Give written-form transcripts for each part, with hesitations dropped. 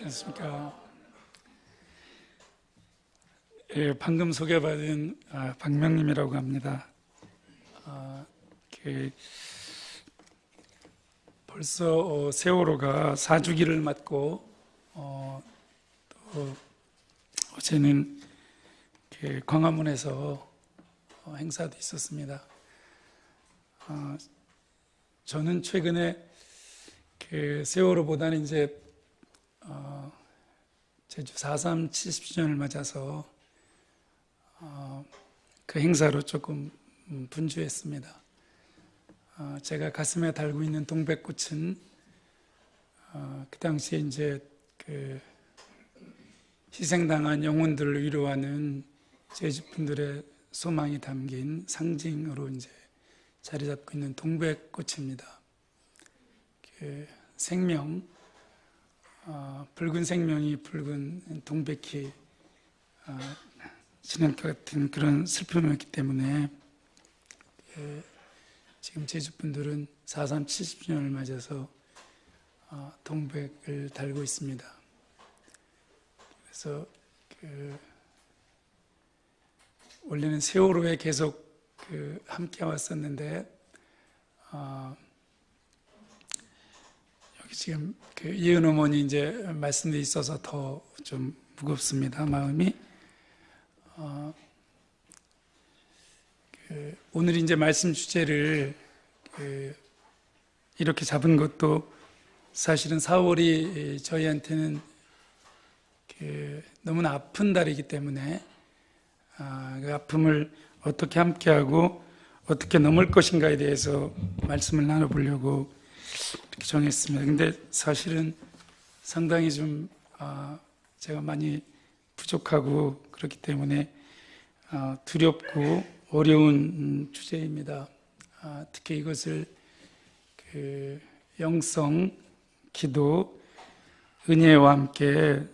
안녕하십니까. 방금 소개받은 박명림이라고 합니다. 벌써 세월호가 4주기를 맞고 또 어제는 광화문에서 행사도 있었습니다. 저는 최근에 세월호보다는 이제 제주 4.3 70주년을 맞아서 그 행사로 조금 분주했습니다. 제가 가슴에 달고 있는 동백꽃은 그 당시에 이제 희생당한 영혼들을 위로하는 제주 분들의 소망이 담긴 상징으로 이제 자리 잡고 있는 동백꽃입니다. 생명, 붉은 생명이 붉은 동백희 지낼 것 같은 그런 슬픔이었기 때문에 지금 제주분들은 4.3 70주년을 맞아서 동백을 달고 있습니다. 그래서 원래는 세월호에 계속 함께 왔었는데 여기 지금 예은 어머니 이제 말씀도 있어서 더 좀 무겁습니다, 마음이. 오늘 이제 말씀 주제를 이렇게 잡은 것도 사실은 4월이 저희한테는 너무나 아픈 달이기 때문에 그 아픔을 어떻게 함께하고 어떻게 넘을 것인가에 대해서 말씀을 나눠보려고 이렇게 정했습니다. 근데 사실은 상당히 좀 제가 많이 부족하고 그렇기 때문에 두렵고 어려운 주제입니다. 특히 이것을 영성, 기도, 은혜와 함께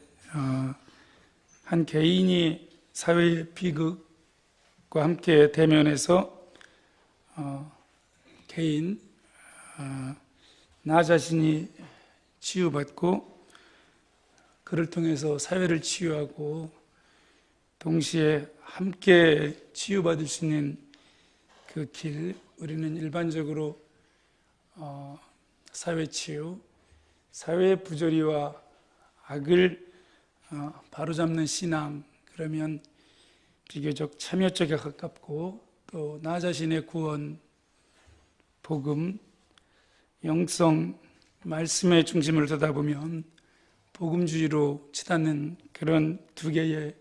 한 개인이 사회의 비극과 함께 대면해서 개인, 나 자신이 치유받고 그를 통해서 사회를 치유하고 동시에 함께 치유받을 수 있는 그 길, 우리는 일반적으로 사회 치유, 사회의 부조리와 악을 바로잡는 신앙, 그러면 비교적 참여 쪽에 가깝고 또 나 자신의 구원, 복음, 영성, 말씀의 중심을 두다 보면 복음주의로 치닫는 그런 두 개의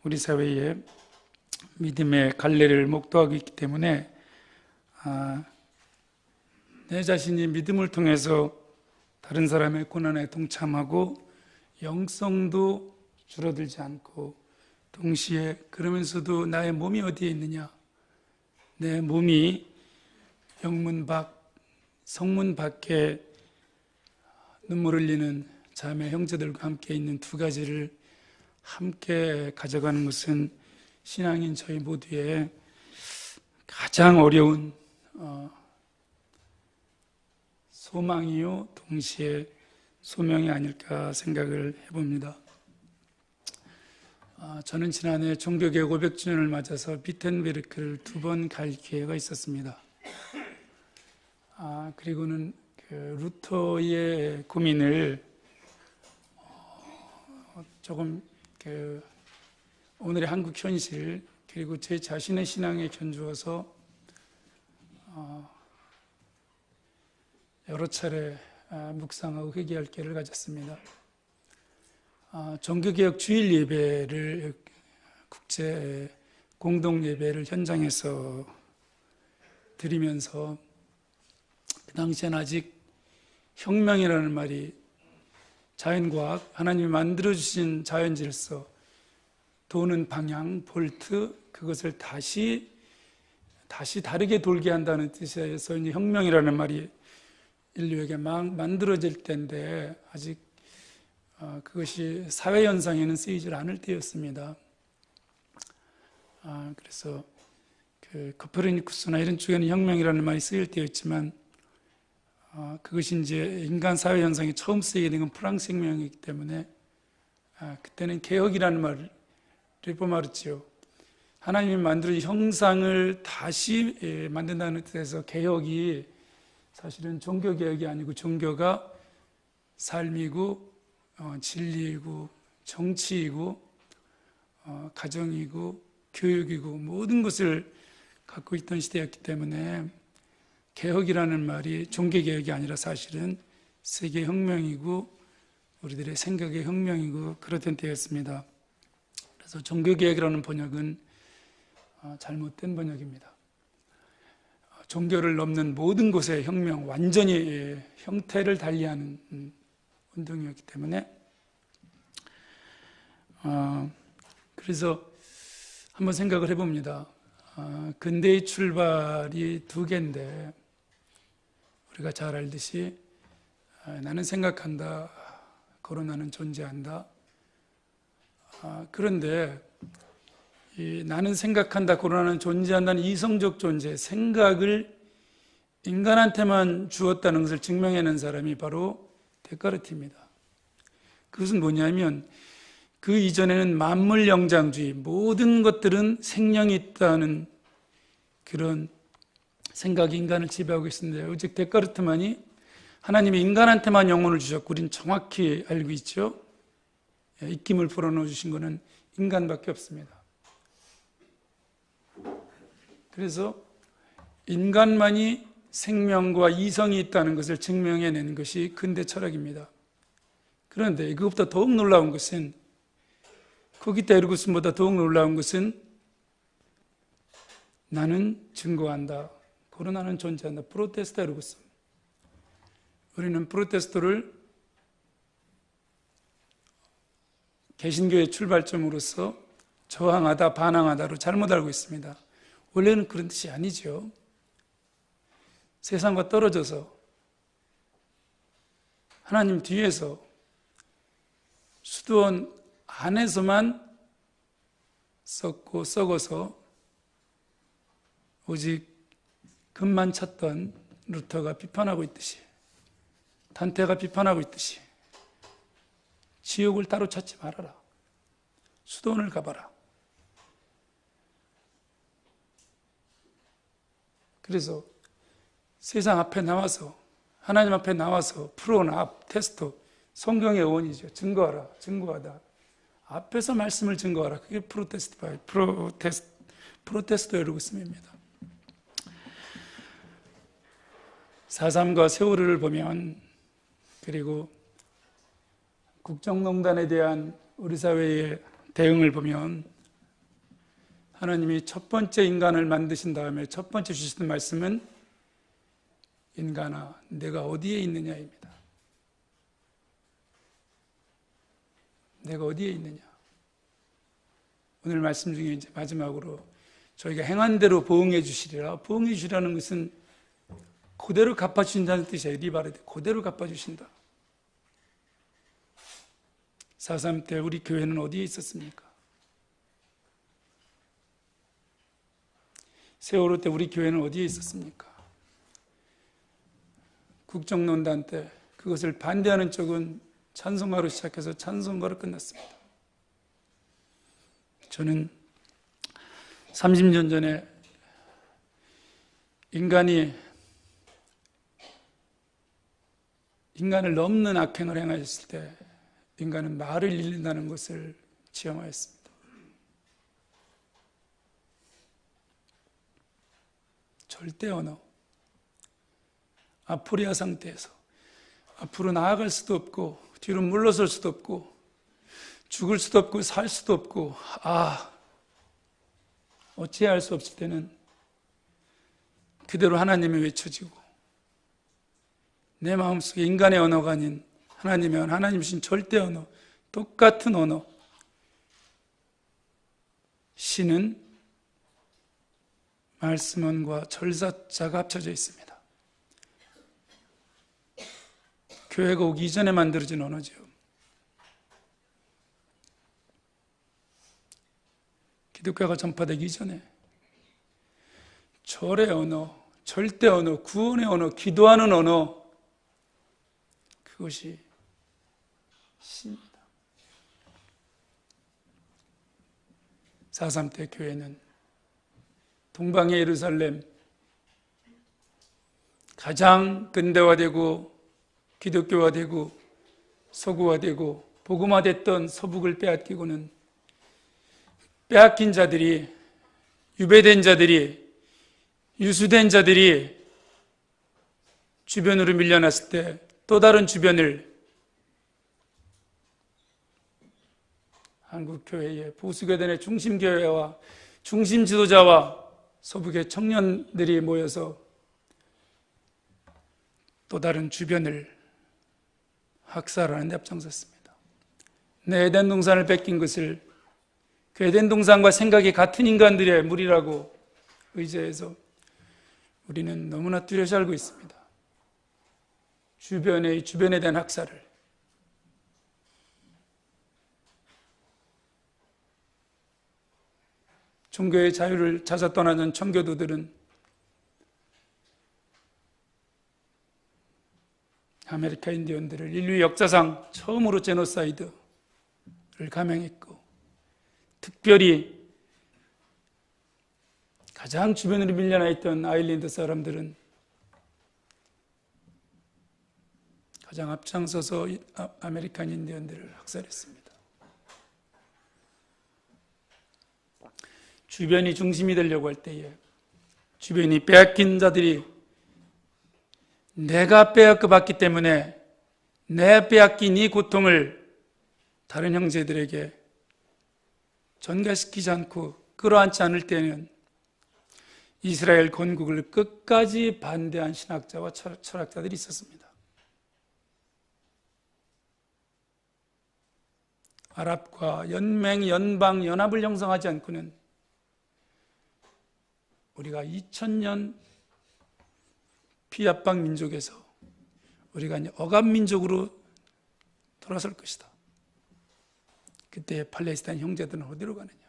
우리 사회의 믿음의 갈래를 목도하고 있기 때문에 내 자신이 믿음을 통해서 다른 사람의 고난에 동참하고 영성도 줄어들지 않고 동시에 그러면서도 나의 몸이 어디에 있느냐, 내 몸이 영문 밖, 성문 밖에 눈물 흘리는 자매 형제들과 함께 있는 두 가지를 함께 가져가는 것은 신앙인 저희 모두의 가장 어려운 소망이요 동시에 소명이 아닐까 생각을 해봅니다. 저는 지난해 종교개혁 500주년을 맞아서 비텐베르크를 2번 갈 기회가 있었습니다. 그리고는 루터의 고민을 조금 오늘의 한국 현실 그리고 제 자신의 신앙에 견주어서 여러 차례 묵상하고 회개할 기회를 가졌습니다. 종교개혁 주일 예배를 국제 공동 예배를 현장에서 드리면서 그 당시엔 아직 혁명이라는 말이 자연과학, 하나님이 만들어주신 자연질서, 도는 방향, 볼트, 그것을 다시 다르게 돌게 한다는 뜻에서 이제 혁명이라는 말이 인류에게 막 만들어질 때인데 아직 그것이 사회현상에는 쓰이질 않을 때였습니다. 그래서 코페르니쿠스나 이런 쪽에는 혁명이라는 말이 쓰일 때였지만 그것이 이제 인간 사회 현상이 처음 쓰이게 된 건 프랑스 혁명이기 때문에 그때는 개혁이라는 말을 리포마르지요. 하나님이 만든 형상을 다시 만든다는 뜻에서 개혁이 사실은 종교개혁이 아니고 종교가 삶이고 진리이고 정치이고 가정이고 교육이고 모든 것을 갖고 있던 시대였기 때문에 개혁이라는 말이 종교개혁이 아니라 사실은 세계혁명이고 우리들의 생각의 혁명이고 그렇던 때였습니다. 그래서 종교개혁이라는 번역은 잘못된 번역입니다. 종교를 넘는 모든 곳의 혁명, 완전히 형태를 달리하는 운동이었기 때문에 그래서 한번 생각을 해봅니다. 근대의 출발이 두 개인데 우리가 잘 알듯이 나는 생각한다, 코로나는 존재한다. 그런데 이 나는 생각한다, 코로나는 존재한다는 이성적 존재, 생각을 인간한테만 주었다는 것을 증명해낸 사람이 바로 데카르트입니다. 그것은 뭐냐면 그 이전에는 만물영장주의, 모든 것들은 생명이 있다는 그런 생각이 인간을 지배하고 있었는데 오직 데카르트만이 하나님이 인간한테만 영혼을 주셨고 우리는 정확히 알고 있죠. 입김을 불어넣어 주신 것은 인간밖에 없습니다. 그래서 인간만이 생명과 이성이 있다는 것을 증명해낸 것이 근대 철학입니다. 그런데 이것보다 더욱 놀라운 것은 코기타 에르구슨보다 더욱 놀라운 것은 나는 증거한다, 코로나는 존재한다, 프로테스타 에르구슨. 우리는 프로테스토를 개신교의 출발점으로서 저항하다, 반항하다로 잘못 알고 있습니다. 원래는 그런 뜻이 아니죠. 세상과 떨어져서 하나님 뒤에서 수도원 안에서만 썩고 썩어서 오직 금만 찾던 루터가 비판하고 있듯이, 단테가 비판하고 있듯이 지옥을 따로 찾지 말아라, 수도원을 가봐라. 그래서 세상 앞에 나와서, 하나님 앞에 나와서 프로나 테스토, 성경의 어원이죠. 증거하라, 증거하다. 앞에서 말씀을 증거하라. 그게 프로테스토 에르구슨입니다. 4.3과 세월호를 보면, 그리고 국정농단에 대한 우리 사회의 대응을 보면 하나님이 첫 번째 인간을 만드신 다음에 첫 번째 주시던 말씀은 인간아, 내가 어디에 있느냐입니다. 내가 어디에 있느냐. 오늘 말씀 중에 이제 마지막으로 저희가 행한 대로 보응해 주시리라. 보응해 주시라는 것은 그대로 갚아주신다는 뜻이에요. 리바르데, 그대로 갚아주신다. 4.3 때 우리 교회는 어디에 있었습니까? 세월호 때 우리 교회는 어디에 있었습니까? 국정농단 때 그것을 반대하는 쪽은 찬송가로 시작해서 찬송가로 끝났습니다. 저는 30년 전에 인간을 넘는 악행을 행하였을 때 인간은 말을 잃는다는 것을 체험하였습니다. 절대 언어, 아포리아 상태에서 앞으로 나아갈 수도 없고 뒤로 물러설 수도 없고 죽을 수도 없고 살 수도 없고 어찌해야 할 수 없을 때는 그대로 하나님이 외쳐지고 내 마음속에 인간의 언어가 아닌 하나님의 언어, 하나님이신 절대 언어, 똑같은 언어, 신은 말씀원과 절사자가 합쳐져 있습니다. 교회가 오기 이전에 만들어진 언어죠. 기독교가 전파되기 이전에 절의 언어, 절대 언어, 구원의 언어, 기도하는 언어, 그것이 신이다. 4.3 때 교회는 동방의 예루살렘, 가장 근대화되고 기독교화되고 서구화되고 복음화됐던 서북을 빼앗기고는 빼앗긴 자들이, 유배된 자들이, 유수된 자들이 주변으로 밀려났을 때 또 다른 주변을 한국교회의 보수교단의 중심교회와 중심 지도자와 서북의 청년들이 모여서 또 다른 주변을 학살하는 데 앞장섰습니다. 내 에덴 동산을 뺏긴 것을 그 에덴 동산과 생각이 같은 인간들의 무리라고 의지해서 우리는 너무나 뚜렷이 알고 있습니다. 주변에 대한 학살을. 종교의 자유를 찾아 떠나는 청교도들은 아메리카 인디언들을 인류 역사상 처음으로 제노사이드를 감행했고, 특별히 가장 주변으로 밀려나 있던 아일랜드 사람들은 가장 앞장서서 아메리칸 인디언들을 학살했습니다. 주변이 중심이 되려고 할 때에 주변이 빼앗긴 자들이 내가 빼앗겨봤기 때문에 내 빼앗긴 이 고통을 다른 형제들에게 전가시키지 않고 끌어안지 않을 때는 이스라엘 건국을 끝까지 반대한 신학자와 철학자들이 있었습니다. 아랍과 연맹, 연방, 연합을 형성하지 않고는 우리가 2000년 피압방 민족에서 우리가 억압 민족으로 돌아설 것이다. 그때 팔레스타인 형제들은 어디로 가느냐?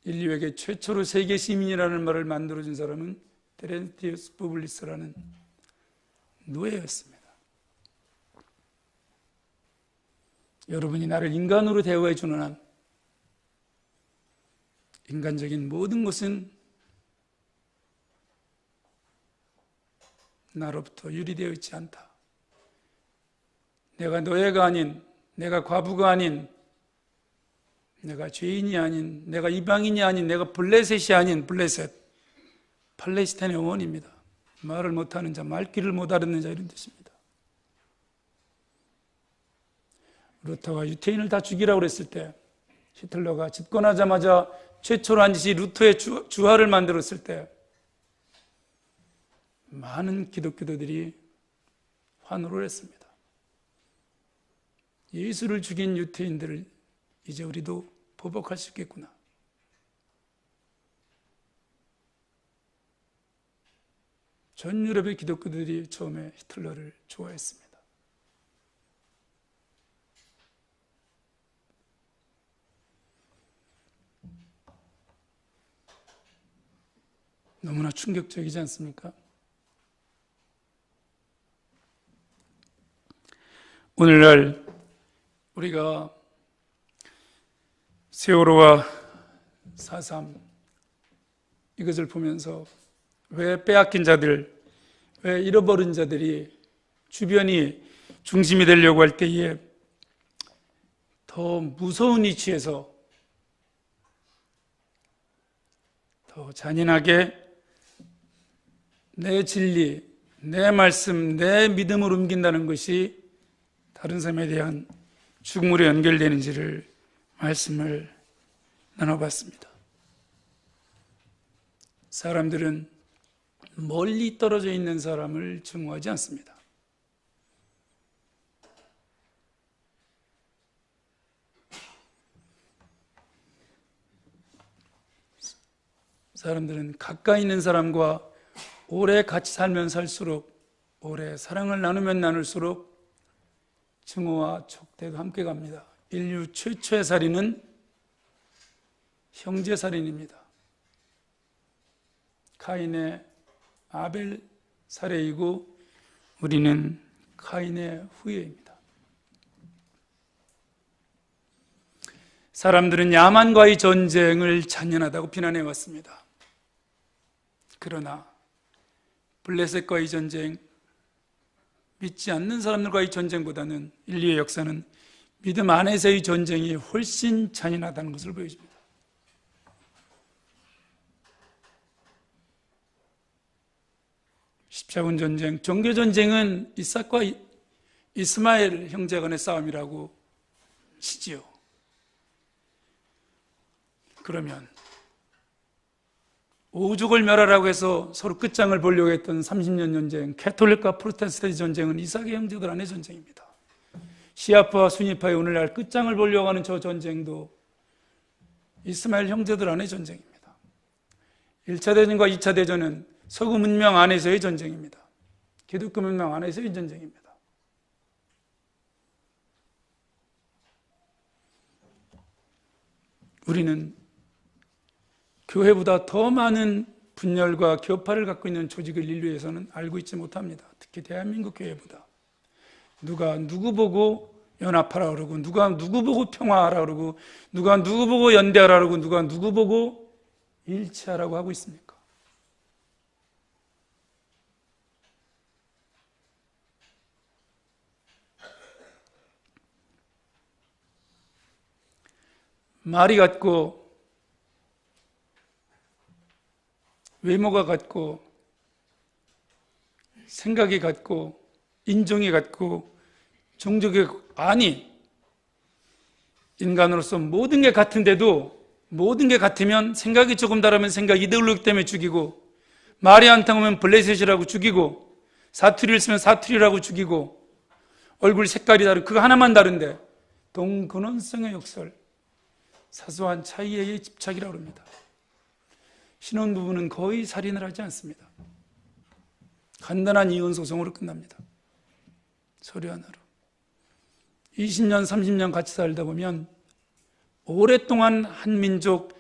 인류에게 최초로 세계 시민이라는 말을 만들어준 사람은 테렌티우스 부블리스라는 노예였습니다. 여러분이 나를 인간으로 대우해 주는 한 인간적인 모든 것은 나로부터 유리되어 있지 않다. 내가 노예가 아닌, 내가 과부가 아닌, 내가 죄인이 아닌, 내가 이방인이 아닌, 내가 블레셋이 아닌 블레셋, 팔레스타인의 원입니다. 말을 못하는 자, 말귀를 못 알아듣는 자, 이런 뜻입니다. 루터가 유태인을 다 죽이라고 그랬을 때, 히틀러가 집권하자마자 최초로 한 짓이 루터의 주화를 만들었을 때 많은 기독교도들이 환호를 했습니다. 예수를 죽인 유태인들을 이제 우리도 보복할 수 있겠구나. 전 유럽의 기독교들이 처음에 히틀러를 좋아했습니다. 너무나 충격적이지 않습니까? 오늘날 우리가 세월호와 4.3 이것을 보면서 왜 빼앗긴 자들, 왜 잃어버린 자들이 주변이 중심이 되려고 할 때에 더 무서운 위치에서 더 잔인하게 내 진리, 내 말씀, 내 믿음을 옮긴다는 것이 다른 사람에 대한 죽음으로 연결되는지를 말씀을 나눠봤습니다. 사람들은 멀리 떨어져 있는 사람을 증오하지 않습니다. 사람들은 가까이 있는 사람과 오래 같이 살면 살수록, 오래 사랑을 나누면 나눌수록 증오와 촉대가 함께 갑니다. 인류 최초의 살인은 형제살인입니다. 카인의 아벨 살해이고 우리는 카인의 후예입니다. 사람들은 야만과의 전쟁을 잔인하다고 비난해 왔습니다. 그러나 블레셋과의 전쟁, 믿지 않는 사람들과의 전쟁보다는 인류의 역사는 믿음 안에서의 전쟁이 훨씬 잔인하다는 것을 보여줍니다. 십자군 전쟁, 종교 전쟁은 이삭과 이스마엘 형제 간의 싸움이라고 치지요. 그러면 오죽을 멸하라고 해서 서로 끝장을 보려고 했던 30년 전쟁, 캐톨릭과 프로테스탄트 전쟁은 이삭의 형제들 안의 전쟁입니다. 시아파와 순위파의 오늘날 끝장을 보려고 하는 저 전쟁도 이스마엘 형제들 안의 전쟁입니다. 1차 대전과 2차 대전은 서구 문명 안에서의 전쟁입니다. 기독교 문명 안에서의 전쟁입니다. 우리는 교회보다 더 많은 분열과 교파를 갖고 있는 조직을 인류에서는 알고 있지 못합니다. 특히 대한민국 교회보다. 누가 누구 보고 연합하라 그러고, 누가 누구 보고 평화하라 그러고, 누가 누구 보고 연대하라 그러고, 누가 누구 보고 일치하라고 하고 있습니까? 말이 같고 외모가 같고 생각이 같고 인종이 같고 종족이 아니, 인간으로서 모든 게 같은데도 모든 게 같으면 생각이 조금 다르면 생각 이데올로기 때문에 죽이고, 말이 안 통하면 블레셋이라고 죽이고, 사투리를 쓰면 사투리라고 죽이고, 얼굴 색깔이 다르고 그거 하나만 다른데 동근원성의 역설, 사소한 차이에 집착이라고 합니다. 신혼부부는 거의 살인을 하지 않습니다. 간단한 이혼 소송으로 끝납니다. 서류 하나로. 20년, 30년 같이 살다 보면 오랫동안 한 민족,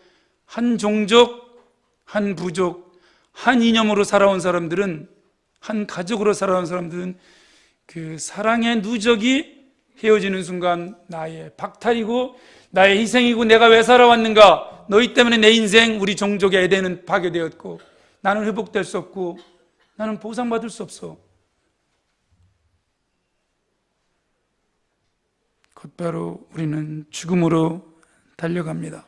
한 종족, 한 부족, 한 이념으로 살아온 사람들은, 한 가족으로 살아온 사람들은 그 사랑의 누적이 헤어지는 순간 나의 박탈이고 나의 희생이고, 내가 왜 살아왔는가, 너희 때문에 내 인생, 우리 종족의 에덴은 파괴되었고 나는 회복될 수 없고 나는 보상받을 수 없어. 곧바로 우리는 죽음으로 달려갑니다.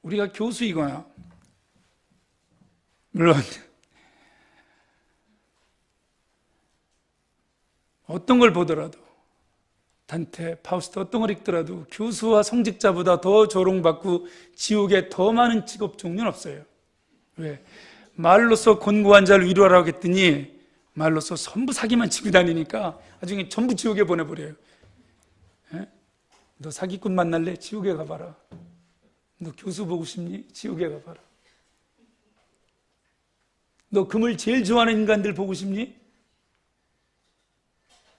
우리가 교수이거나, 물론 어떤 걸 보더라도, 단테, 파우스트 어떤 걸 읽더라도 교수와 성직자보다 더 조롱받고 지옥에 더 많은 직업 종류는 없어요. 왜? 말로써 곤고한 자를 위로하라고 했더니 말로써 전부 사기만 치고 다니니까 나중에 전부 지옥에 보내버려요. 에? 너 사기꾼 만날래? 지옥에 가봐라. 너 교수 보고 싶니? 지옥에 가봐라. 너 금을 제일 좋아하는 인간들 보고 싶니?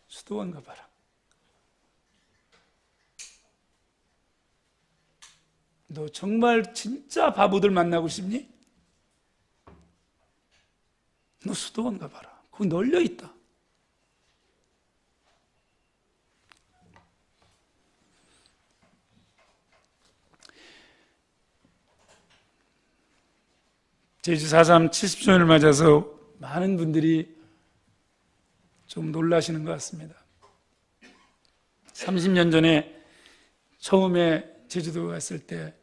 수도원 가봐라. 너 정말 진짜 바보들 만나고 싶니? 너 수도원 가봐라. 거기 널려있다. 제주 4.3 70주년을 맞아서 많은 분들이 좀 놀라시는 것 같습니다. 30년 전에 처음에 제주도 갔을 때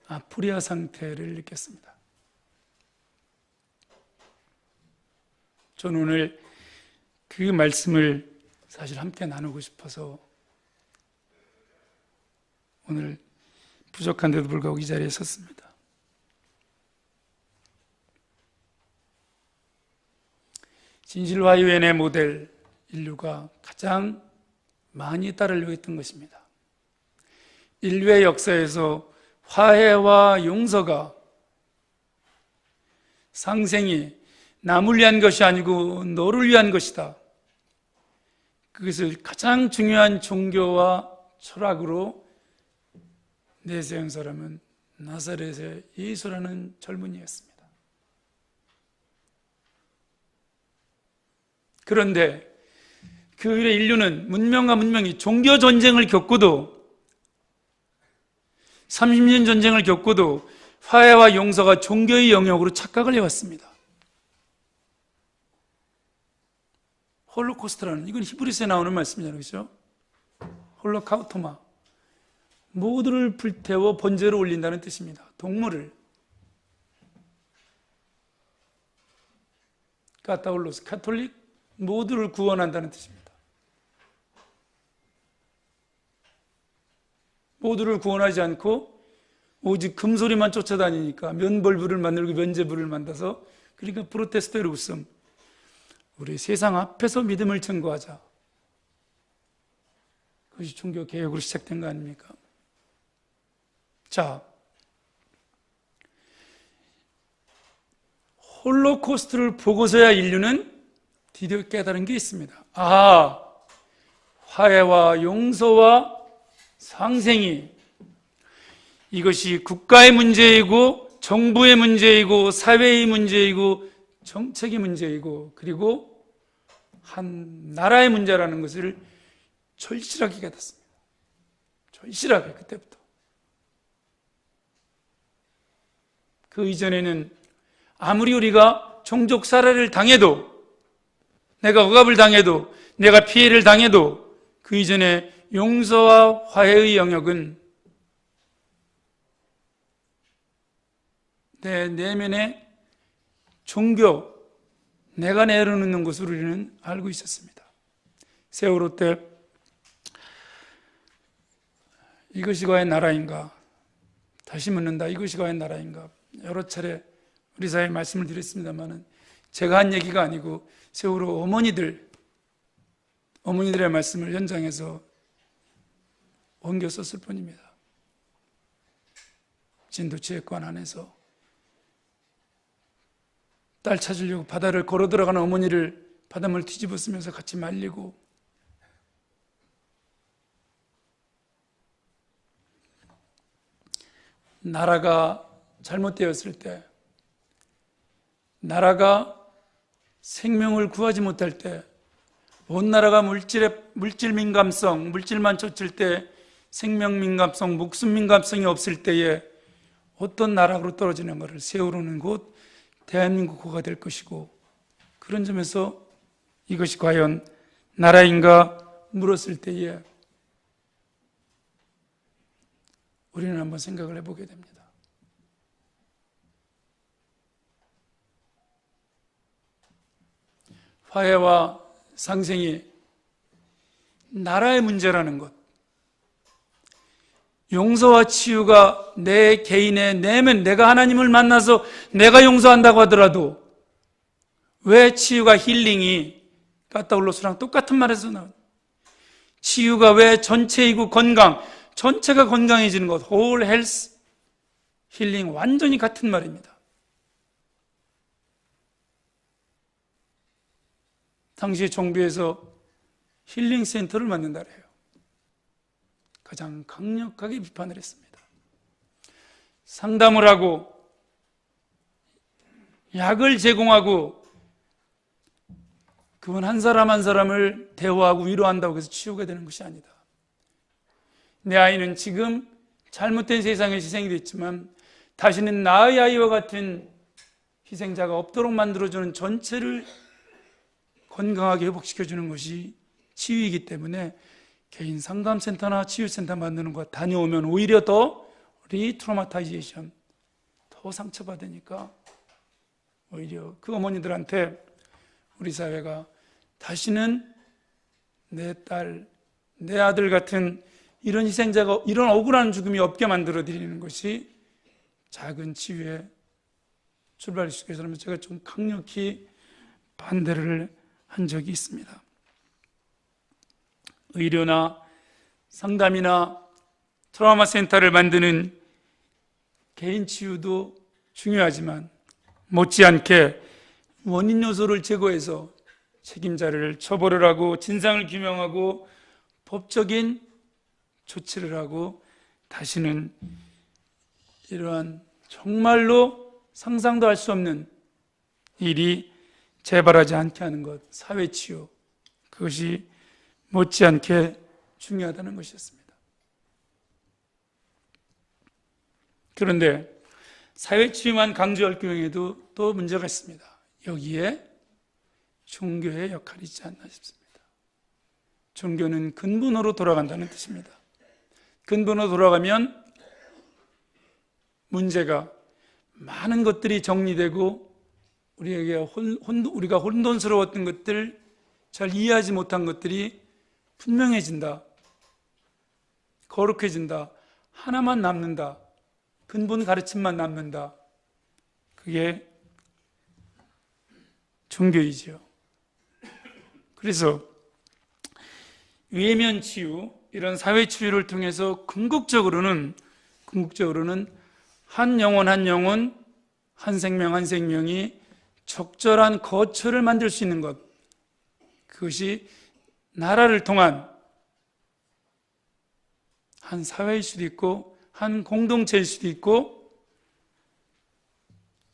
아프리아 상태를 느꼈습니다. 저는 오늘 그 말씀을 사실 함께 나누고 싶어서 오늘 부족한데도 불구하고 이 자리에 섰습니다. 진실화유엔의 모델, 인류가 가장 많이 따르려고 했던 것입니다. 인류의 역사에서 화해와 용서가, 상생이 남을 위한 것이 아니고 너를 위한 것이다. 그것을 가장 중요한 종교와 철학으로 내세운 사람은 나사렛의 예수라는 젊은이였습니다. 그런데 그 이래 인류는 문명과 문명이 종교 전쟁을 겪고도 30년 전쟁을 겪고도 화해와 용서가 종교의 영역으로 착각을 해왔습니다. 홀로코스트라는, 이건 히브리서에 나오는 말씀이잖아요. 그렇죠? 홀로카우토마, 모두를 불태워 번제로 올린다는 뜻입니다. 동물을. 카타올로스, 카톨릭, 모두를 구원한다는 뜻입니다. 모두를 구원하지 않고 오직 금소리만 쫓아다니니까 면벌부를 만들고 면제부를 만들어서, 그러니까 프로테스트의 웃음, 우리 세상 앞에서 믿음을 증거하자. 그것이 종교 개혁으로 시작된 거 아닙니까? 자, 홀로코스트를 보고서야 인류는 드디어 깨달은 게 있습니다. 아, 화해와 용서와 상생이, 이것이 국가의 문제이고 정부의 문제이고 사회의 문제이고 정책의 문제이고 그리고 한 나라의 문제라는 것을 절실하게 깨닫습니다. 절실하게, 그때부터. 그 이전에는 아무리 우리가 종족 살해를 당해도, 내가 억압을 당해도, 내가 피해를 당해도 그 이전에 용서와 화해의 영역은 내 내면의 종교, 내가 내려놓는 것으로 우리는 알고 있었습니다. 세월호 때 이것이 과연 나라인가? 다시 묻는다. 이것이 과연 나라인가? 여러 차례 우리 사회에 말씀을 드렸습니다만 제가 한 얘기가 아니고 세월호 어머니들의 말씀을 현장에서 옮겨 썼을 뿐입니다. 진도지휘권 안에서 딸 찾으려고 바다를 걸어 들어가는 어머니를 바닷물 뒤집어 쓰면서 같이 말리고, 나라가 잘못되었을 때, 나라가 생명을 구하지 못할 때, 온 나라가 물질 민감성, 물질만 쫓을 때 생명 민감성, 목숨 민감성이 없을 때에 어떤 나락으로 떨어지는 것을 세월호는 곧 대한민국호가 될 것이고, 그런 점에서 이것이 과연 나라인가 물었을 때에 우리는 한번 생각을 해보게 됩니다. 화해와 상생이 나라의 문제라는 것, 용서와 치유가 내 개인의 내면, 내가 하나님을 만나서 내가 용서한다고 하더라도 왜 치유가 힐링이 까따올로스랑 똑같은 말에서 나온, 치유가 왜 전체이고 건강, 전체가 건강해지는 것, whole health, 힐링 완전히 같은 말입니다. 당시에 정부에서 힐링 센터를 만든다 그래요. 가장 강력하게 비판을 했습니다. 상담을 하고 약을 제공하고 그분 한 사람 한 사람을 대화하고 위로한다고 해서 치유가 되는 것이 아니다. 내 아이는 지금 잘못된 세상에 희생이 됐지만 다시는 나의 아이와 같은 희생자가 없도록 만들어주는, 전체를 건강하게 회복시켜주는 것이 치유이기 때문에 개인 상담센터나 치유센터 만드는 거 다녀오면 오히려 더 리트로마타이제이션, 더 상처받으니까 오히려 그 어머니들한테 우리 사회가 다시는 내 딸, 내 아들 같은 이런 희생자가, 이런 억울한 죽음이 없게 만들어 드리는 것이 작은 치유의 출발일 수 있어서 제가 좀 강력히 반대를 한 적이 있습니다. 의료나 상담이나 트라우마 센터를 만드는 개인 치유도 중요하지만 못지않게 원인 요소를 제거해서 책임자를 처벌을 하고 진상을 규명하고 법적인 조치를 하고 다시는 이러한 정말로 상상도 할 수 없는 일이 재발하지 않게 하는 것, 사회치유, 그것이 못지않게 중요하다는 것이었습니다. 그런데 사회치유만 강조할 경우에도 또 문제가 있습니다. 여기에 종교의 역할이 있지 않나 싶습니다. 종교는 근본으로 돌아간다는 뜻입니다. 근본으로 돌아가면 문제가 많은 것들이 정리되고 우리가 혼돈스러웠던 것들, 잘 이해하지 못한 것들이 분명해진다. 거룩해진다. 하나만 남는다. 근본 가르침만 남는다. 그게 종교이지요. 그래서 외면 치유, 이런 사회 치유를 통해서 궁극적으로는 한 영혼 한 영혼, 한 생명 한 생명이 적절한 거처를 만들 수 있는 것, 그것이 나라를 통한 한 사회일 수도 있고 한 공동체일 수도 있고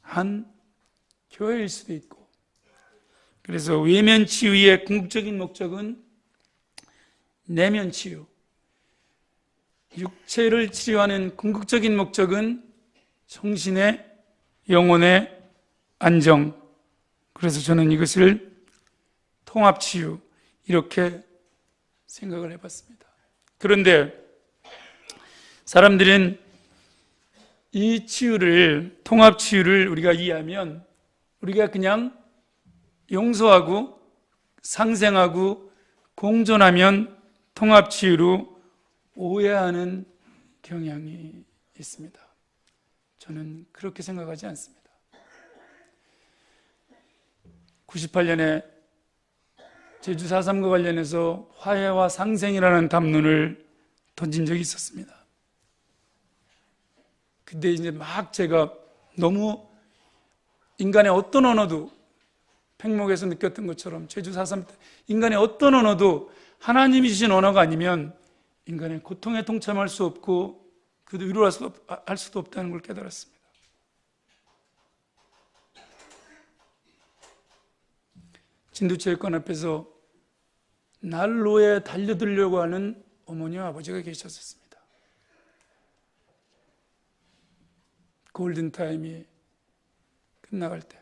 한 교회일 수도 있고, 그래서 외면 치유의 궁극적인 목적은 내면 치유, 육체를 치료하는 궁극적인 목적은 정신의, 영혼의 안정. 그래서 저는 이것을 통합치유, 이렇게 생각을 해봤습니다. 그런데 사람들은 이 치유를, 통합치유를 우리가 이해하면 우리가 그냥 용서하고 상생하고 공존하면 통합치유로 오해하는 경향이 있습니다. 저는 그렇게 생각하지 않습니다. 98년에 제주 4.3과 관련해서 화해와 상생이라는 담론을 던진 적이 있었습니다. 근데 이제 막 제가 너무 인간의 어떤 언어도, 팽목에서 느꼈던 것처럼 제주 4.3 때 인간의 어떤 언어도 하나님이 주신 언어가 아니면 인간의 고통에 동참할 수 없고 그도 위로할 수도 없다는 걸 깨달았습니다. 진두체육관 앞에서 난로에 달려들려고 하는 어머니와 아버지가 계셨었습니다. 골든타임이 끝나갈 때,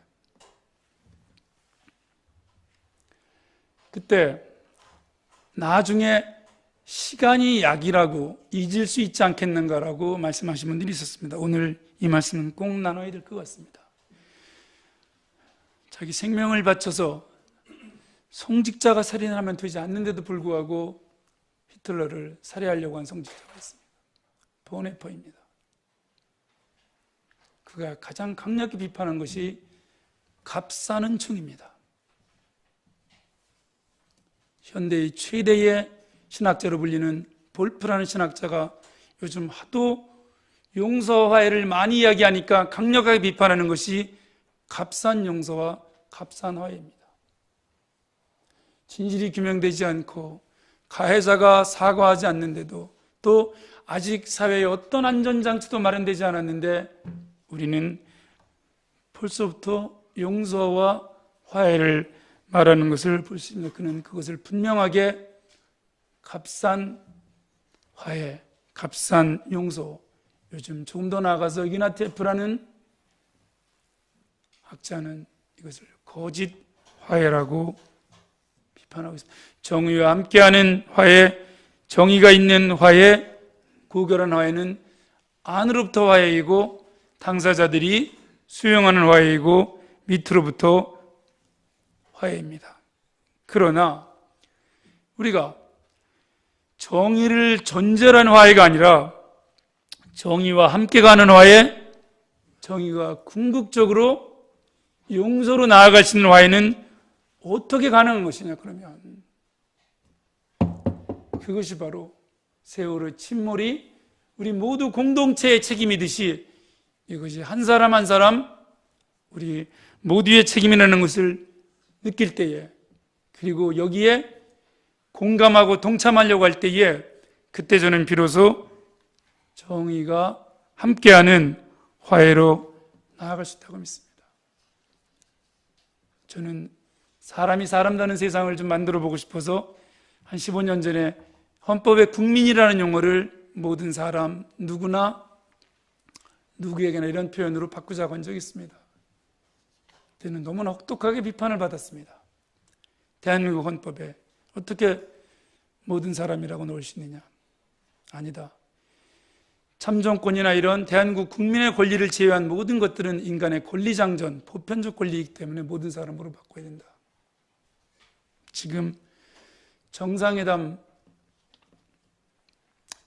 그때 나중에 시간이 약이라고 잊을 수 있지 않겠는가라고 말씀하신 분들이 있었습니다. 오늘 이 말씀은 꼭 나눠야 될 것 같습니다. 자기 생명을 바쳐서 성직자가 살인을 하면 되지 않는데도 불구하고 히틀러를 살해하려고 한 성직자가 있습니다. 보네퍼입니다. 그가 가장 강력히 비판한 것이 값사는 충입니다. 현대의 최대의 신학자로 불리는 볼프라는 신학자가 요즘 하도 용서 화해를 많이 이야기하니까 강력하게 비판하는 것이 값싼 용서와 값싼 화해입니다. 진실이 규명되지 않고 가해자가 사과하지 않는데도, 또 아직 사회에 어떤 안전장치도 마련되지 않았는데 우리는 벌써부터 용서와 화해를 말하는 것을 볼 수 있습니다. 그는 그것을 분명하게 값싼 화해, 값싼 용서, 요즘 조금 더 나아가서 이그나티에프라는 학자는 이것을 거짓 화해라고 비판하고 있습니다. 정의와 함께하는 화해, 정의가 있는 화해, 고결한 화해는 안으로부터 화해이고 당사자들이 수용하는 화해이고 밑으로부터 화해입니다. 그러나 우리가 정의를 전제한 화해가 아니라 정의와 함께 가는 화해, 정의가 궁극적으로 용서로 나아갈 수 있는 화해는 어떻게 가능한 것이냐, 그러면 그것이 바로 세월의 침몰이 우리 모두 공동체의 책임이듯이 이것이 한 사람 한 사람 우리 모두의 책임이라는 것을 느낄 때에, 그리고 여기에 공감하고 동참하려고 할 때에, 그때 저는 비로소 정의가 함께하는 화해로 나아갈 수 있다고 믿습니다. 저는 사람이 사람 다는 세상을 좀 만들어 보고 싶어서 한 한 15년 전에 헌법의 국민이라는 용어를 모든 사람, 누구나, 누구에게나 이런 표현으로 바꾸자고 한 적이 있습니다. 저는 너무나 혹독하게 비판을 받았습니다. 대한민국 헌법에 어떻게 모든 사람이라고 넣을 수 있느냐? 아니다. 참정권이나 이런 대한민국 국민의 권리를 제외한 모든 것들은 인간의 권리장전, 보편적 권리이기 때문에 모든 사람으로 바꿔야 된다. 지금 정상회담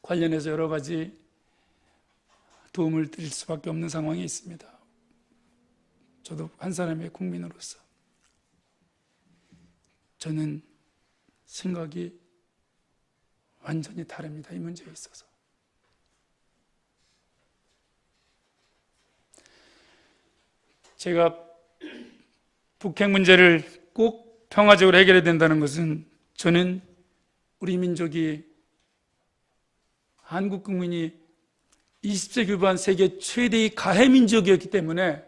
관련해서 여러 가지 도움을 드릴 수밖에 없는 상황에 있습니다. 저도 한 사람의 국민으로서 저는 생각이 완전히 다릅니다. 이 문제에 있어서. 제가 북핵 문제를 꼭 평화적으로 해결해야 된다는 것은 저는 우리 민족이, 한국 국민이 20세기 후반 세계 최대의 가해 민족이었기 때문에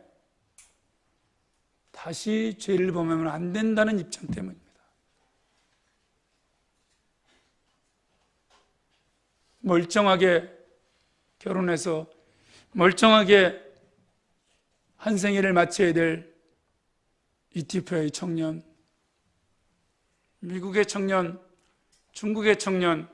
다시 죄를 범하면 안 된다는 입장 때문입니다. 멀쩡하게 결혼해서 멀쩡하게 한 생애를 마쳐야 될 이티오피아의 청년, 미국의 청년, 중국의 청년,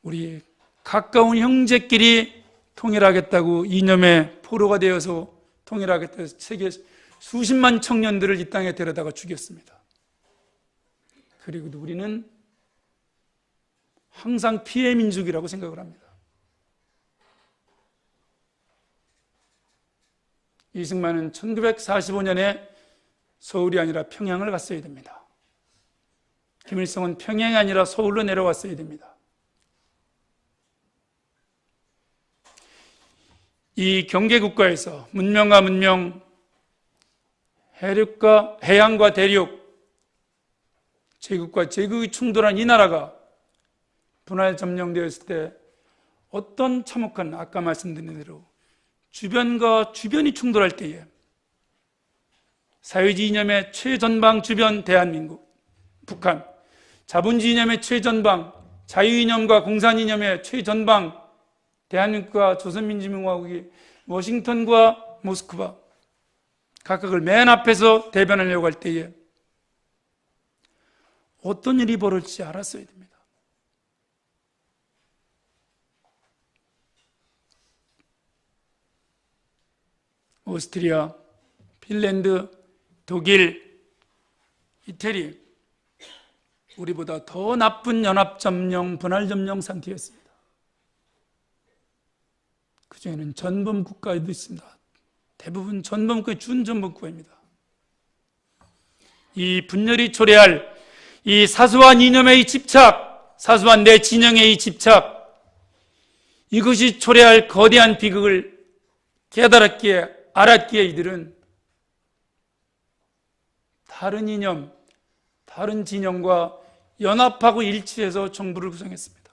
우리 가까운 형제끼리 통일하겠다고 이념의 포로가 되어서 통일하겠다고 해서 세계 수십만 청년들을 이 땅에 데려다가 죽였습니다. 그리고 우리는 항상 피해 민족이라고 생각을 합니다. 이승만은 1945년에 서울이 아니라 평양을 갔어야 됩니다. 김일성은 평양이 아니라 서울로 내려왔어야 됩니다. 이 경계국가에서 문명과 문명, 해륙과 해양과 대륙, 제국과 제국이 충돌한 이 나라가 분할 점령되었을 때 어떤 참혹한, 아까 말씀드린 대로 주변과 주변이 충돌할 때에 사회주의 이념의 최전방 주변 대한민국, 북한, 자본주의 이념의 최전방, 자유 이념과 공산 이념의 최전방 대한민국과 조선민주共和国이 워싱턴과 모스크바 각각을 맨 앞에서 대변하려고 할 때에 어떤 일이 벌어질지 알았어야 됩니다. 오스트리아, 핀란드, 독일, 이태리, 우리보다 더 나쁜 연합점령, 분할점령 상태였습니다. 그 중에는 전범국가에도 있습니다. 대부분 전범국가의 준전범국가입니다. 이 분열이 초래할 이 사소한 이념의 이 집착, 사소한 내 진영의 이 집착, 이것이 초래할 거대한 비극을 깨달았기에, 알았기에 이들은 다른 이념, 다른 진영과 연합하고 일치해서 정부를 구성했습니다.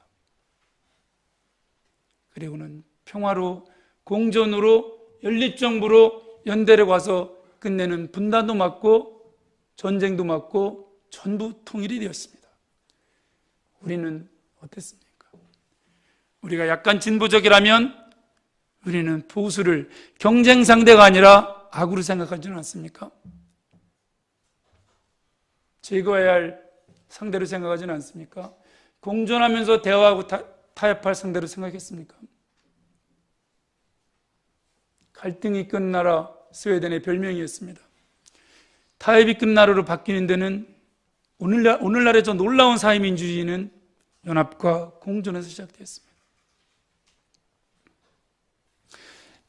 그리고는 평화로, 공존으로, 연립정부로 연대를 가서 끝내는 분단도 막고 전쟁도 막고 전부 통일이 되었습니다. 우리는 어땠습니까? 우리가 약간 진보적이라면 우리는 보수를 경쟁 상대가 아니라 악으로 생각하지는 않습니까? 제거해야 할 상대로 생각하지는 않습니까? 공존하면서 대화하고 타협할 상대로 생각했습니까? 갈등이 끝 나라 스웨덴의 별명이었습니다. 타협이 끝 나라로 바뀌는 데는 오늘날의 저 놀라운 사회민주주의는 연합과 공존에서 시작되었습니다.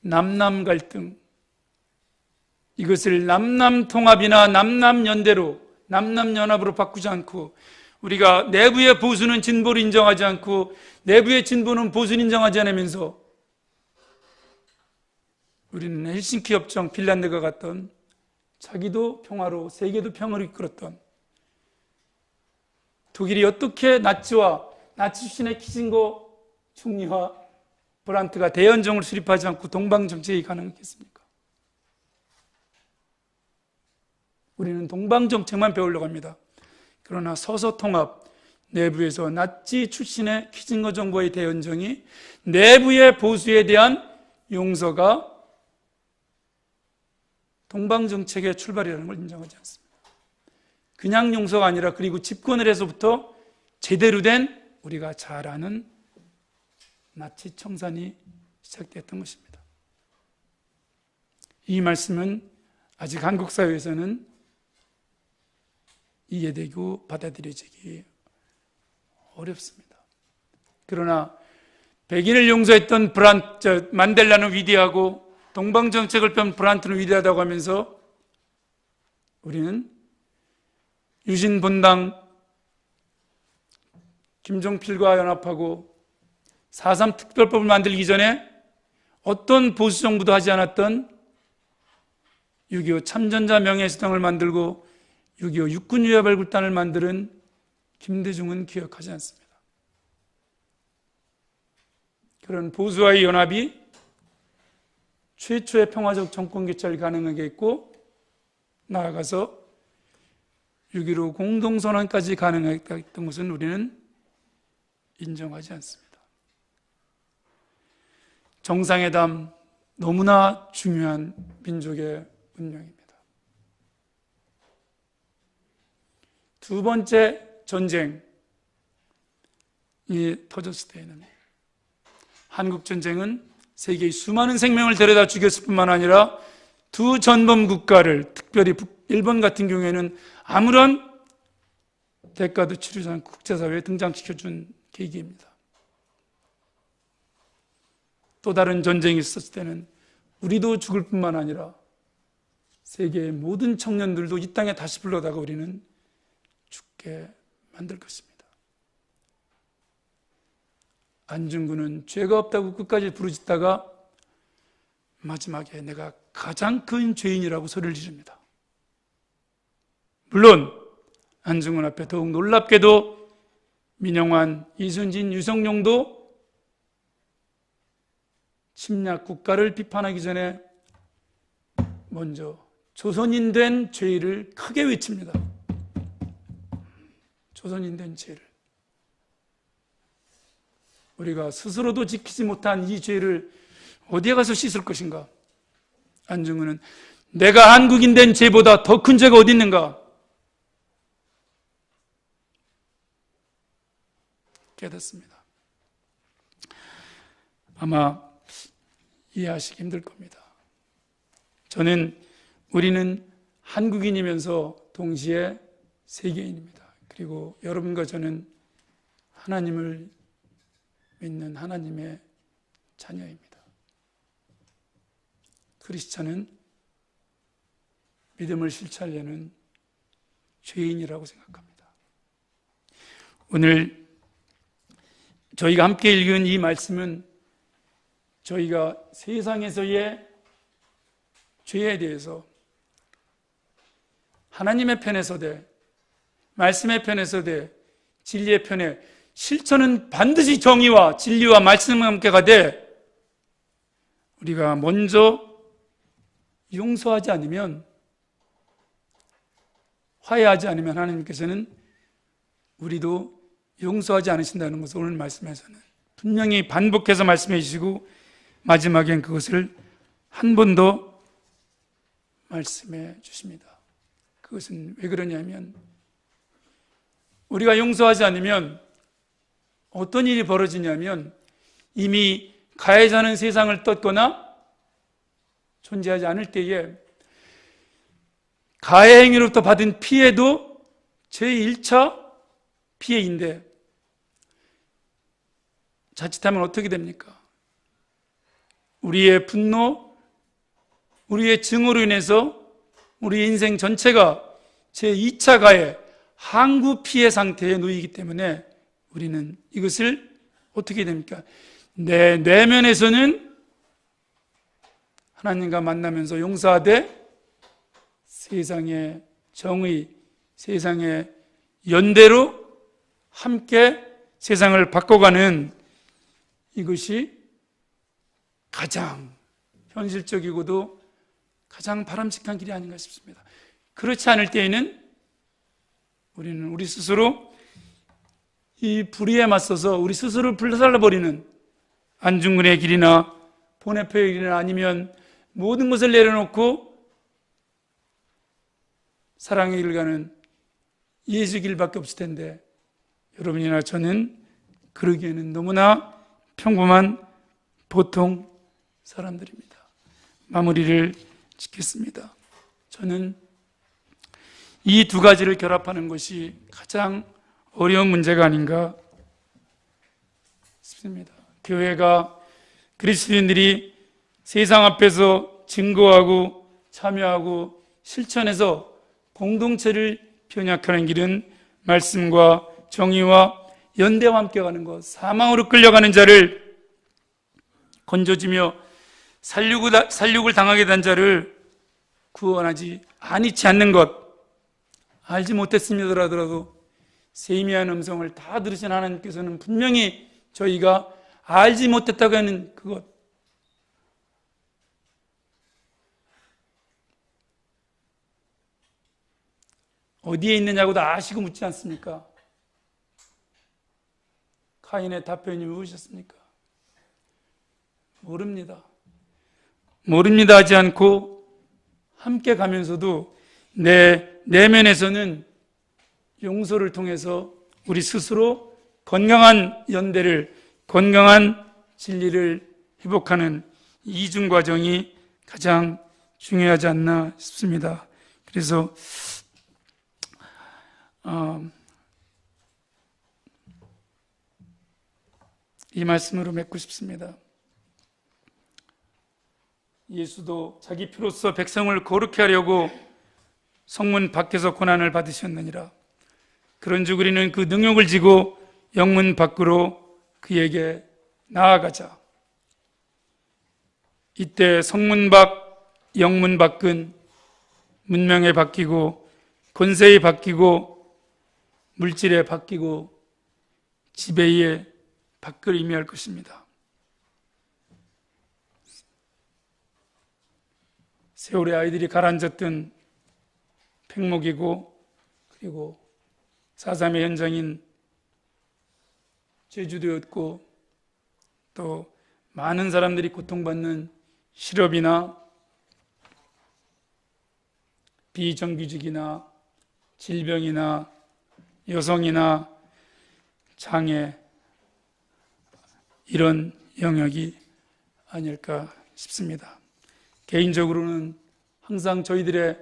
남남 갈등, 이것을 남남통합이나 남남연대로, 남남연합으로 바꾸지 않고 우리가 내부의 보수는 진보를 인정하지 않고 내부의 진보는 보수를 인정하지 않으면서 우리는 헬싱키 협정, 핀란드가 갔던 자기도 평화로 세계도 평화로 이끌었던 독일이 어떻게 나치와 나치 출신의 키신거 총리와 브란트가 대연정을 수립하지 않고 동방정책이 가능했겠습니까? 우리는 동방정책만 배우려고 합니다. 그러나 서서통합, 내부에서 나치 출신의 키징거 정부의 대연정이 내부의 보수에 대한 용서가 동방정책의 출발이라는 걸 인정하지 않습니다. 그냥 용서가 아니라 그리고 집권을 해서부터 제대로 된 우리가 잘 아는 나치 청산이 시작됐던 것입니다. 이 말씀은 아직 한국 사회에서는 이해되고 받아들여지기 어렵습니다. 그러나 백인을 용서했던 만델라는 위대하고 동방정책을 편 브란트는 위대하다고 하면서 우리는 유신본당 김종필과 연합하고 4.3 특별법을 만들기 전에 어떤 보수 정부도 하지 않았던 6.25 참전자 명예수당을 만들고 6.25 육군유야발굴단을 만드는 김대중은 기억하지 않습니다. 그런 보수와의 연합이 최초의 평화적 정권개최를 가능하게 했고 나아가서 6.15 공동선언까지 가능했던 것은 우리는 인정하지 않습니다. 정상회담 너무나 중요한 민족의 운명입니다. 두 번째 전쟁이 터졌을 때에는 한국전쟁은 세계의 수많은 생명을 데려다 죽였을 뿐만 아니라 두 전범 국가를, 특별히 일본 같은 경우에는 아무런 대가도 치르지 않고 국제사회에 등장시켜준 계기입니다. 또 다른 전쟁이 있었을 때는 우리도 죽을 뿐만 아니라 세계의 모든 청년들도 이 땅에 다시 불러다가 우리는 죽게 만들 것입니다. 안중근은 죄가 없다고 끝까지 부르짖다가 마지막에 내가 가장 큰 죄인이라고 소리를 지릅니다. 물론 안중근 앞에 더욱 놀랍게도 민영환, 이순신, 유성룡도 침략 국가를 비판하기 전에 먼저 조선인 된 죄를 크게 외칩니다. 조선인 된 죄를. 우리가 스스로도 지키지 못한 이 죄를 어디에 가서 씻을 것인가? 안중근은 내가 한국인 된 죄보다 더 큰 죄가 어디 있는가? 깨닫습니다. 아마 이해하시기 힘들 겁니다. 우리는 한국인이면서 동시에 세계인입니다. 그리고 여러분과 저는 하나님을 믿는 하나님의 자녀입니다. 크리스찬은 믿음을 실천하려는 죄인이라고 생각합니다. 오늘 저희가 함께 읽은 이 말씀은 저희가 세상에서의 죄에 대해서 하나님의 편에 서되 말씀의 편에 서되 진리의 편에 실천은 반드시 정의와 진리와 말씀과 함께 가되 우리가 먼저 용서하지 않으면 화해하지 않으면 하나님께서는 우리도 용서하지 않으신다는 것을 오늘 말씀에서는 분명히 반복해서 말씀해 주시고 마지막엔 그것을 한 번 더 말씀해 주십니다. 그것은 왜 그러냐면 우리가 용서하지 않으면 어떤 일이 벌어지냐면 이미 가해자는 세상을 떴거나 존재하지 않을 때에 가해 행위로부터 받은 피해도 제1차 피해인데 자칫하면 어떻게 됩니까? 우리의 분노, 우리의 증오로 인해서 우리 인생 전체가 제2차 가해, 항구 피해 상태에 놓이기 때문에 우리는 이것을 어떻게 됩니까? 내 내면에서는 하나님과 만나면서 용서하되 세상의 정의, 세상의 연대로 함께 세상을 바꿔가는 이것이 가장 현실적이고도 가장 바람직한 길이 아닌가 싶습니다. 그렇지 않을 때에는 우리는 우리 스스로 이 불의에 맞서서 우리 스스로를 불살라버리는 안중근의 길이나 보네표의 길이나 아니면 모든 것을 내려놓고 사랑의 길 가는 예수 길밖에 없을 텐데 여러분이나 저는 그러기에는 너무나 평범한 보통 사람들입니다. 마무리를 짓겠습니다. 저는 이 두 가지를 결합하는 것이 가장 어려운 문제가 아닌가 싶습니다. 교회가 그리스도인들이 세상 앞에서 증거하고 참여하고 실천해서 공동체를 변혁하는 길은 말씀과 정의와 연대와 함께 가는 것, 사망으로 끌려가는 자를 건져주며 살육을 당하게 된 자를 구원하지 아니치 않는 것, 알지 못했습니다 하더라도 세미한 음성을 다 들으신 하나님께서는 분명히 저희가 알지 못했다고 하는 그것, 어디에 있느냐고도 아시고 묻지 않습니까? 카인의 답변이 무엇이었습니까? 모릅니다. 모릅니다 하지 않고 함께 가면서도 내 내면에서는 용서를 통해서 우리 스스로 건강한 연대를, 건강한 진리를 회복하는 이중 과정이 가장 중요하지 않나 싶습니다. 그래서 이 말씀으로 맺고 싶습니다. 예수도 자기 피로써 백성을 거룩히 하려고 성문 밖에서 고난을 받으셨느니라. 그런즉 우리는 그 능력을 지고 영문 밖으로 그에게 나아가자. 이때 성문 밖, 영문 밖은 문명에 바뀌고 권세에 바뀌고 물질에 바뀌고 지배의 밖을 의미할 것입니다. 세월의 아이들이 가라앉았던 팽목이고, 그리고 4.3의 현장인 제주도였고, 또 많은 사람들이 고통받는 실업이나 비정규직이나 질병이나 여성이나 장애, 이런 영역이 아닐까 싶습니다. 개인적으로는 항상 저희들의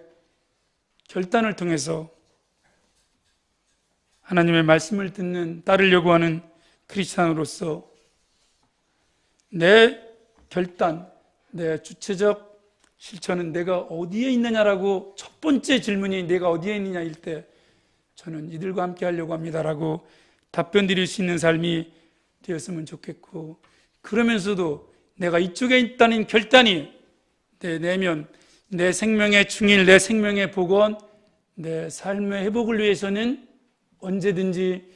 결단을 통해서 하나님의 말씀을 듣는, 따르려고 하는 크리스찬으로서 내 결단, 내 주체적 실천은 내가 어디에 있느냐라고, 첫 번째 질문이 내가 어디에 있느냐일 때 저는 이들과 함께 하려고 합니다라고 답변 드릴 수 있는 삶이 되었으면 좋겠고, 그러면서도 내가 이쪽에 있다는 결단이 내 내면, 내 생명의 충일, 내 생명의 복원, 내 삶의 회복을 위해서는 언제든지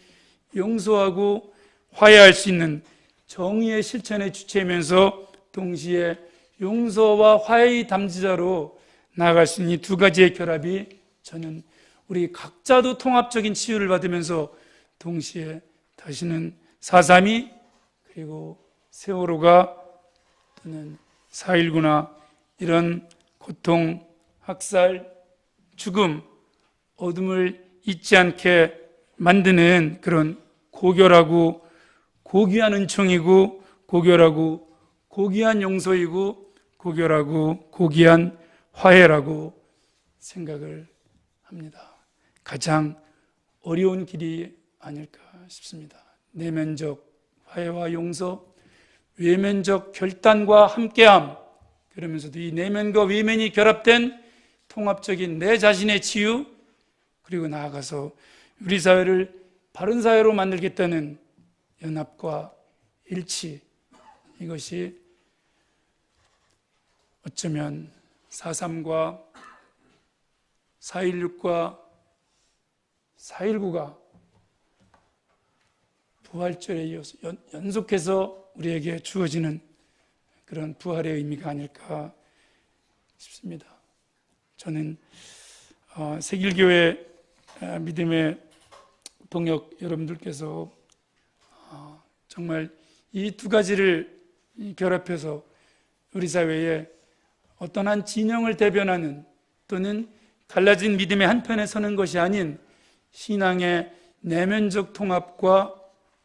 용서하고 화해할 수 있는 정의의 실천의 주체이면서 동시에 용서와 화해의 담지자로 나아갈 수 있는 이 두 가지의 결합이 저는 우리 각자도 통합적인 치유를 받으면서 동시에 다시는 4.3이 그리고 세월호가 또는 4.19나 이런 고통, 학살, 죽음, 어둠을 잊지 않게 만드는 그런 고결하고 고귀한 은총이고, 고결하고 고귀한 용서이고, 고결하고 고귀한 화해라고 생각을 합니다. 가장 어려운 길이 아닐까 싶습니다. 내면적 화해와 용서, 외면적 결단과 함께함, 그러면서도 이 내면과 외면이 결합된 통합적인 내 자신의 치유, 그리고 나아가서 우리 사회를 바른 사회로 만들겠다는 연합과 일치, 이것이 어쩌면 4.3과 4.16과 4.19가 부활절에 이어서 연속해서 우리에게 주어지는 그런 부활의 의미가 아닐까 싶습니다. 저는 세길교회 믿음의 동역 여러분들께서 정말 이 두 가지를 결합해서 우리 사회에 어떤 한 진영을 대변하는 또는 갈라진 믿음의 한편에 서는 것이 아닌 신앙의 내면적 통합과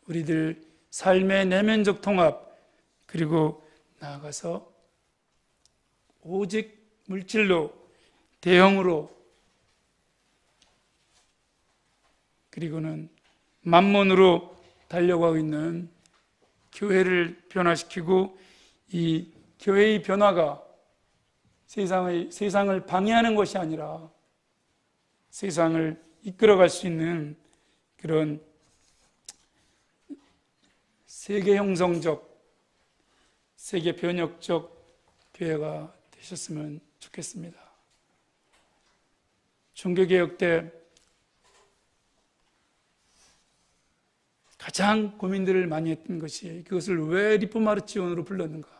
우리들 삶의 내면적 통합, 그리고 나아가서 오직 물질로, 대형으로, 그리고는 만몬으로 달려가고 있는 교회를 변화시키고, 이 교회의 변화가 세상을 방해하는 것이 아니라 세상을 이끌어갈 수 있는 그런 세계 형성적, 세계 변혁적 교회가 되셨으면 좋겠습니다. 종교개혁 때 가장 고민들을 많이 했던 것이 그것을 왜 리포마르치온으로 불렀는가?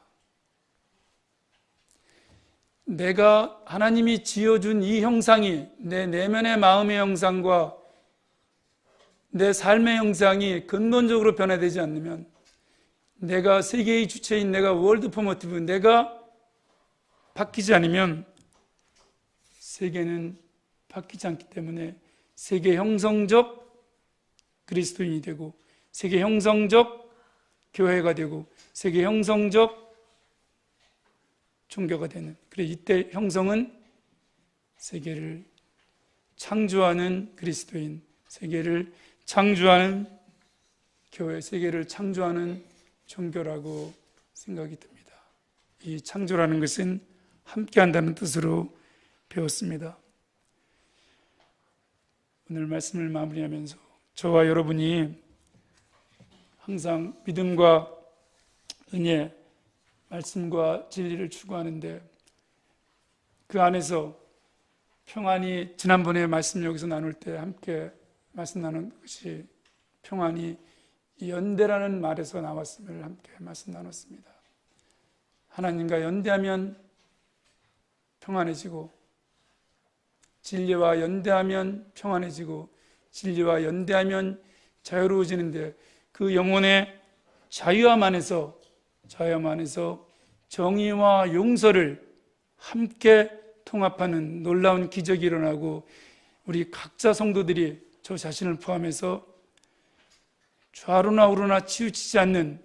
내가 하나님이 지어준 이 형상이 내 내면의 마음의 형상과 내 삶의 형상이 근본적으로 변화되지 않으면, 내가 세계의 주체인 내가 월드 포머티브, 내가 바뀌지 않으면 세계는 바뀌지 않기 때문에 세계 형성적 그리스도인이 되고 세계 형성적 교회가 되고 세계 형성적 종교가 되는, 그래 이때 형성은 세계를 창조하는 그리스도인, 세계를 창조하는 교회, 세계를 창조하는 종교라고 생각이 듭니다. 이 창조라는 것은 함께한다는 뜻으로 배웠습니다. 오늘 말씀을 마무리하면서 저와 여러분이 항상 믿음과 은혜, 말씀과 진리를 추구하는데 그 안에서 평안이, 지난번에 말씀 여기서 나눌 때 함께 말씀 나눈 것이 평안이 연대라는 말에서 나왔음을 함께 말씀 나눴습니다. 하나님과 연대하면 평안해지고, 진리와 연대하면 평안해지고, 진리와 연대하면 자유로워지는데, 그 영혼의 자유함 안에서 정의와 용서를 함께 통합하는 놀라운 기적이 일어나고, 우리 각자 성도들이 저 자신을 포함해서 좌로나 우로나 치우치지 않는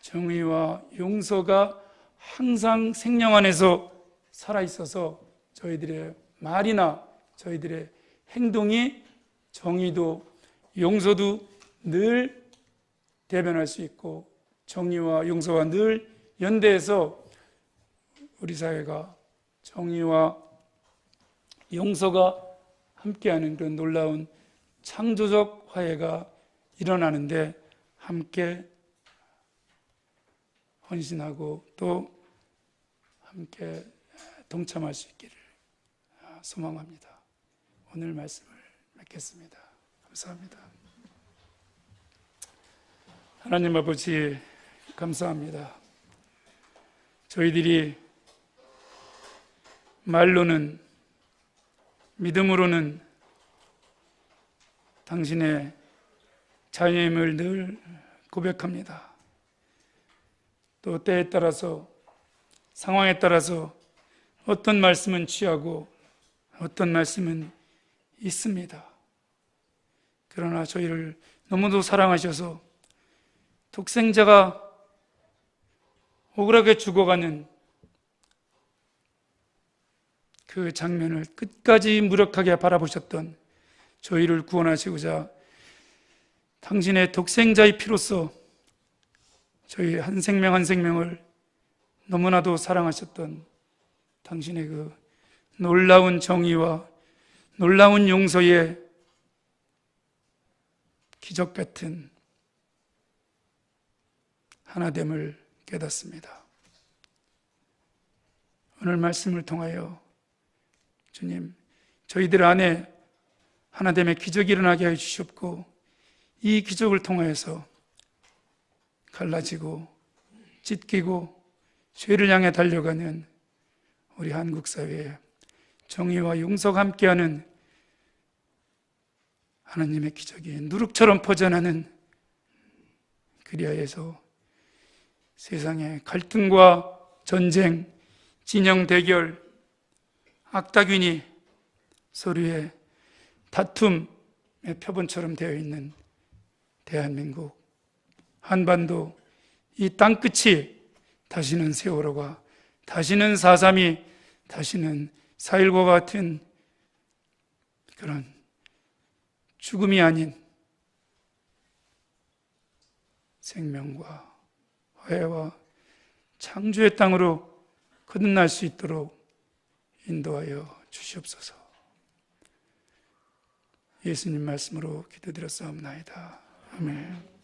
정의와 용서가 항상 생명 안에서 살아있어서 저희들의 말이나 저희들의 행동이 정의도 용서도 늘 대변할 수 있고, 정의와 용서와 늘 연대해서 우리 사회가 정의와 용서가 함께하는 그런 놀라운 창조적 화해가 일어나는데 함께 헌신하고 또 함께 동참할 수 있기를 소망합니다. 오늘 말씀을 맺겠습니다. 감사합니다. 하나님 아버지, 감사합니다. 저희들이 말로는, 믿음으로는 당신의 자녀임을 늘 고백합니다. 또 때에 따라서, 상황에 따라서 어떤 말씀은 취하고 어떤 말씀은 있습니다. 그러나 저희를 너무도 사랑하셔서 독생자가 억울하게 죽어가는 그 장면을 끝까지 무력하게 바라보셨던 저희를 구원하시고자 당신의 독생자의 피로써 저희 한 생명 한 생명을 너무나도 사랑하셨던 당신의 그 놀라운 정의와 놀라운 용서의 기적 같은 하나됨을 깨닫습니다. 오늘 말씀을 통하여 주님, 저희들 안에 하나됨의 기적이 일어나게 해 주시옵고, 이 기적을 통하여서 갈라지고 찢기고 죄를 향해 달려가는 우리 한국 사회에 정의와 용서가 함께하는 하나님의 기적이 누룩처럼 퍼져나는 그리하여서 세상의 갈등과 전쟁, 진영 대결, 악다균이 서로의 다툼의 표본처럼 되어 있는 대한민국, 한반도, 이 땅끝이 다시는 세월호가, 다시는 4.3이, 다시는 4.19과 같은 그런 죽음이 아닌 생명과 화해와 창조의 땅으로 거듭날 수 있도록 인도하여 주시옵소서. 예수님 말씀으로 기도드렸사옵나이다. 아멘.